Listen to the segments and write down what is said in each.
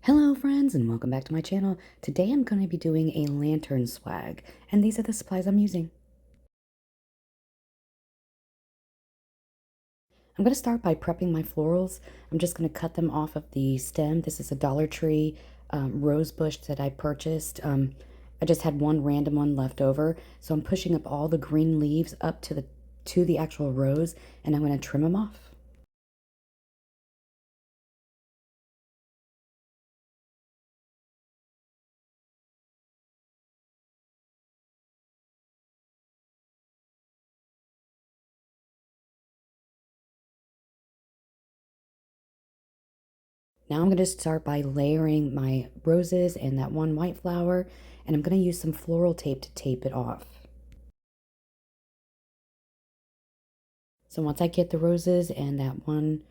Hello friends and welcome back to my channel. Today I'm going to be doing a lantern swag and these are the supplies I'm using. I'm going to start by prepping my florals. I'm just going to cut them off of the stem. This is a Dollar Tree rose bush that I purchased. I just had one random one left over, so I'm pushing up all the green leaves up to the actual rose and I'm going to trim them off. Now I'm going to start by layering my roses and that one white flower, and I'm going to use some floral tape to tape it off. So once I get the roses and that one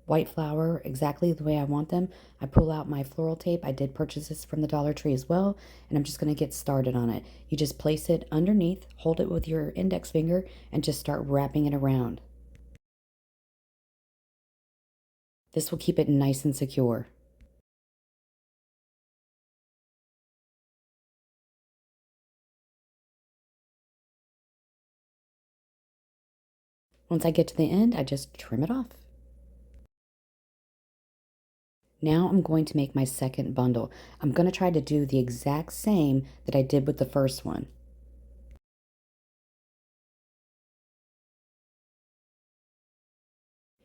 white flower exactly the way I want them, I pull out my floral tape. I did purchase this from the Dollar Tree as well, and I'm just going to get started on it. You just place it underneath, hold it with your index finger, and just start wrapping it around. This will keep it nice and secure. Once I get to the end, I just trim it off. Now I'm going to make my second bundle. I'm going to try to do the exact same that I did with the first one.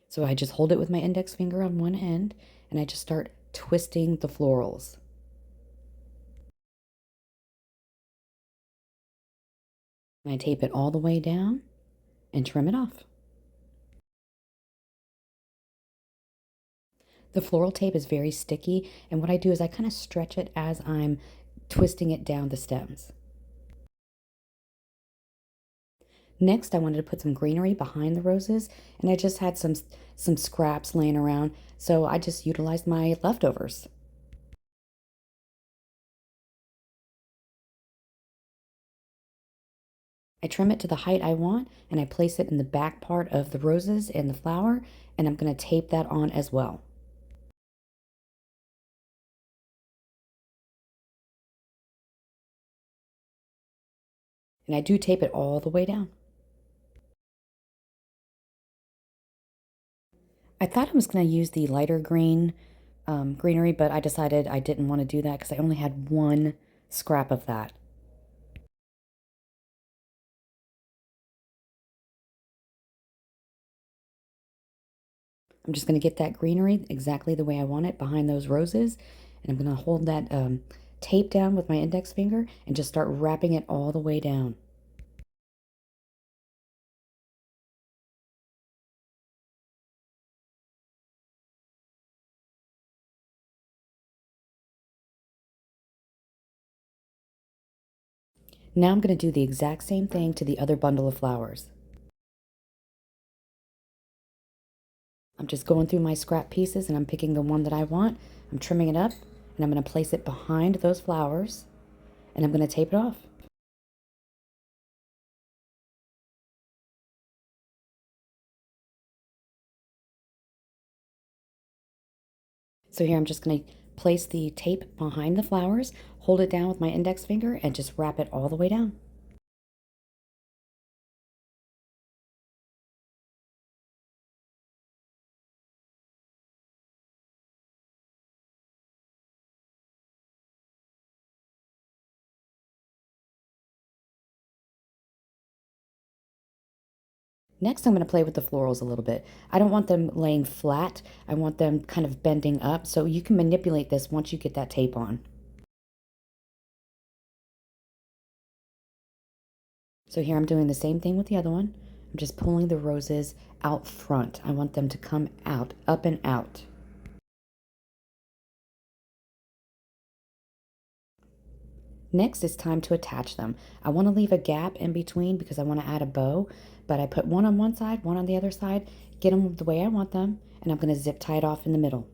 So I just hold it with my index finger on one end and I just start twisting the florals. And I tape it all the way down and trim it off. The floral tape is very sticky, and what I do is I kind of stretch it as I'm twisting it down the stems. Next, I wanted to put some greenery behind the roses, and I just had some scraps laying around, so I just utilized my leftovers. I trim it to the height I want, and I place it in the back part of the roses and the flower, and I'm going to tape that on as well. And I do tape it all the way down. I thought I was going to use the lighter green greenery, but I decided I didn't want to do that because I only had one scrap of that. I'm just going to get that greenery exactly the way I want it behind those roses, and I'm going to hold that tape down with my index finger and just start wrapping it all the way down. Now I'm going to do the exact same thing to the other bundle of flowers. I'm just going through my scrap pieces and I'm picking the one that I want. I'm trimming it up and I'm going to place it behind those flowers and I'm going to tape it off. So here I'm just going to place the tape behind the flowers, hold it down with my index finger, and just wrap it all the way down. Next, I'm going to play with the florals a little bit. I don't want them laying flat. I want them kind of bending up, so you can manipulate this once you get that tape on. So here I'm doing the same thing with the other one. I'm just pulling the roses out front. I want them to come out, up and out. Next, it's time to attach them. I want to leave a gap in between because I want to add a bow, but I put one on one side, one on the other side, get them the way I want them, and I'm going to zip tie it off in the middle.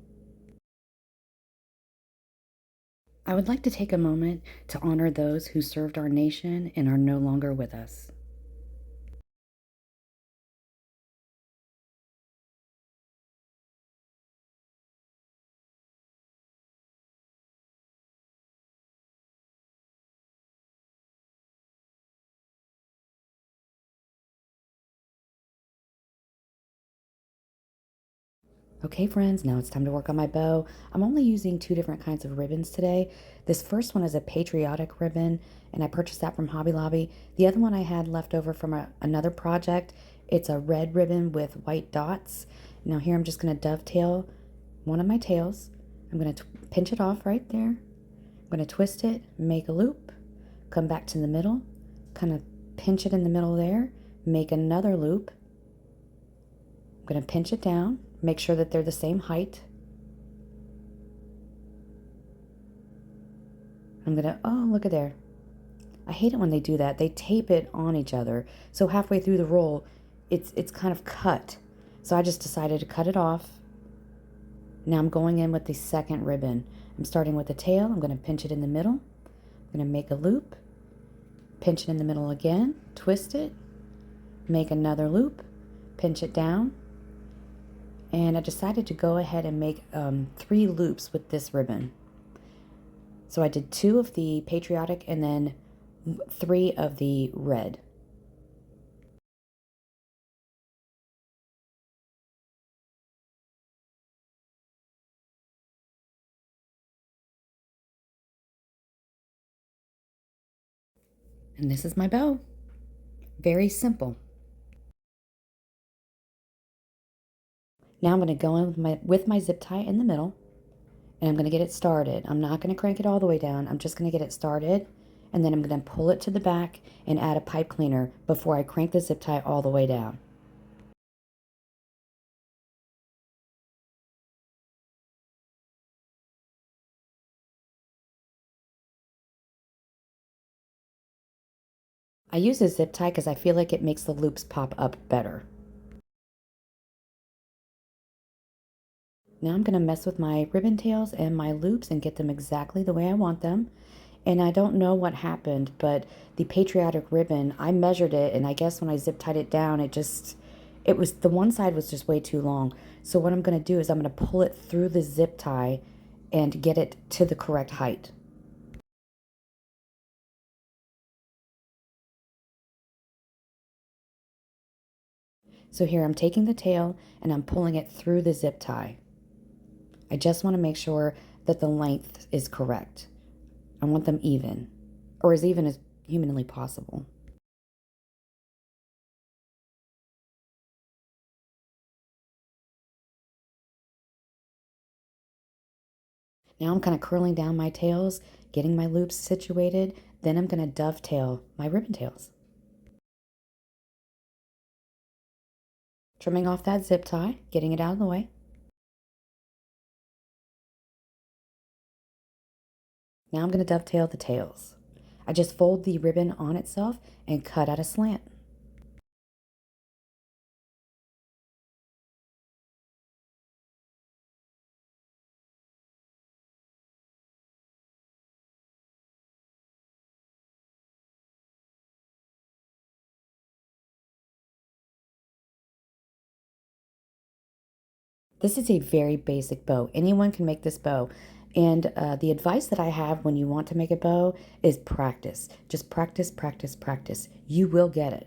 I would like to take a moment to honor those who served our nation and are no longer with us. Okay, friends, now it's time to work on my bow. I'm only using two different kinds of ribbons today. This first one is a Patriotic ribbon, and I purchased that from Hobby Lobby. The other one I had left over from another project. It's a red ribbon with white dots. Now here I'm just going to dovetail one of my tails. I'm going to pinch it off right there. I'm going to twist it, make a loop, come back to the middle, kind of pinch it in the middle there, make another loop. I'm going to pinch it down, make sure that they're the same height. I'm going to, oh, look at there. I hate it when they do that. They tape it on each other. So halfway through the roll, it's kind of cut. So I just decided to cut it off. Now I'm going in with the second ribbon. I'm starting with the tail. I'm going to pinch it in the middle. I'm going to make a loop, pinch it in the middle again, twist it, make another loop, pinch it down. And I decided to go ahead and make 3 loops with this ribbon. So I did 2 of the Patriotic and then 3 of the red. And this is my bow. Very simple. Now I'm going to go in with my zip tie in the middle, and I'm going to get it started. I'm not going to crank it all the way down. I'm just going to get it started, and then I'm going to pull it to the back and add a pipe cleaner before I crank the zip tie all the way down. I use a zip tie because I feel like it makes the loops pop up better. Now I'm going to mess with my ribbon tails and my loops and get them exactly the way I want them. And I don't know what happened, but the Patriotic ribbon, I measured it, and I guess when I zip tied it down, it was, the one side was just way too long. So what I'm going to do is I'm going to pull it through the zip tie and get it to the correct height. So here I'm taking the tail and I'm pulling it through the zip tie. I just want to make sure that the length is correct. I want them even, or as even as humanly possible. Now I'm kind of curling down my tails, getting my loops situated. Then I'm going to dovetail my ribbon tails. Trimming off that zip tie, getting it out of the way. Now I'm going to dovetail the tails. I just fold the ribbon on itself and cut at a slant. This is a very basic bow. Anyone can make this bow. And the advice that I have when you want to make a bow is practice. Just practice, practice, practice. You will get it.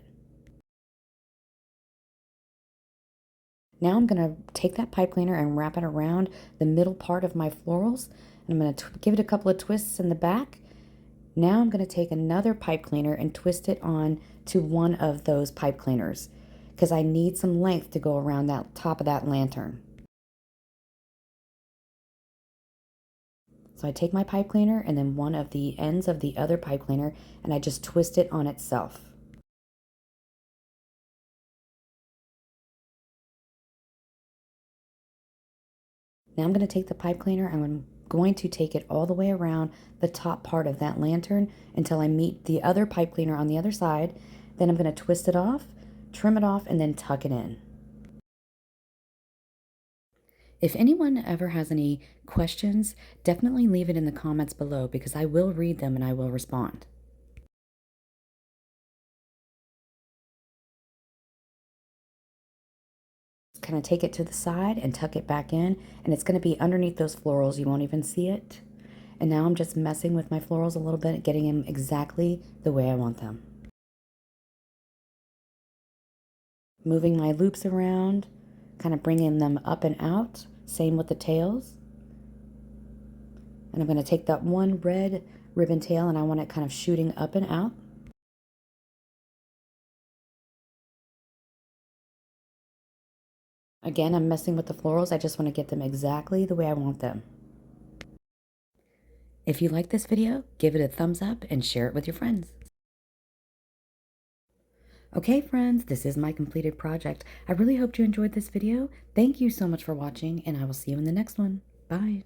Now I'm going to take that pipe cleaner and wrap it around the middle part of my florals. And I'm going to give it a couple of twists in the back. Now I'm going to take another pipe cleaner and twist it on to one of those pipe cleaners because I need some length to go around that top of that lantern. So I take my pipe cleaner and then one of the ends of the other pipe cleaner and I just twist it on itself. Now I'm going to take the pipe cleaner and I'm going to take it all the way around the top part of that lantern until I meet the other pipe cleaner on the other side. Then I'm going to twist it off, trim it off, and then tuck it in. If anyone ever has any questions, definitely leave it in the comments below because I will read them and I will respond. Kind of take it to the side and tuck it back in, and it's going to be underneath those florals. You won't even see it. And now I'm just messing with my florals a little bit, getting them exactly the way I want them. Moving my loops around, kind of bringing them up and out. Same with the tails. And I'm going to take that one red ribbon tail and I want it kind of shooting up and out. Again, I'm messing with the florals. I just want to get them exactly the way I want them. If you like this video, give it a thumbs up and share it with your friends. Okay, friends, this is my completed project. I really hope you enjoyed this video. Thank you so much for watching, and I will see you in the next one. Bye.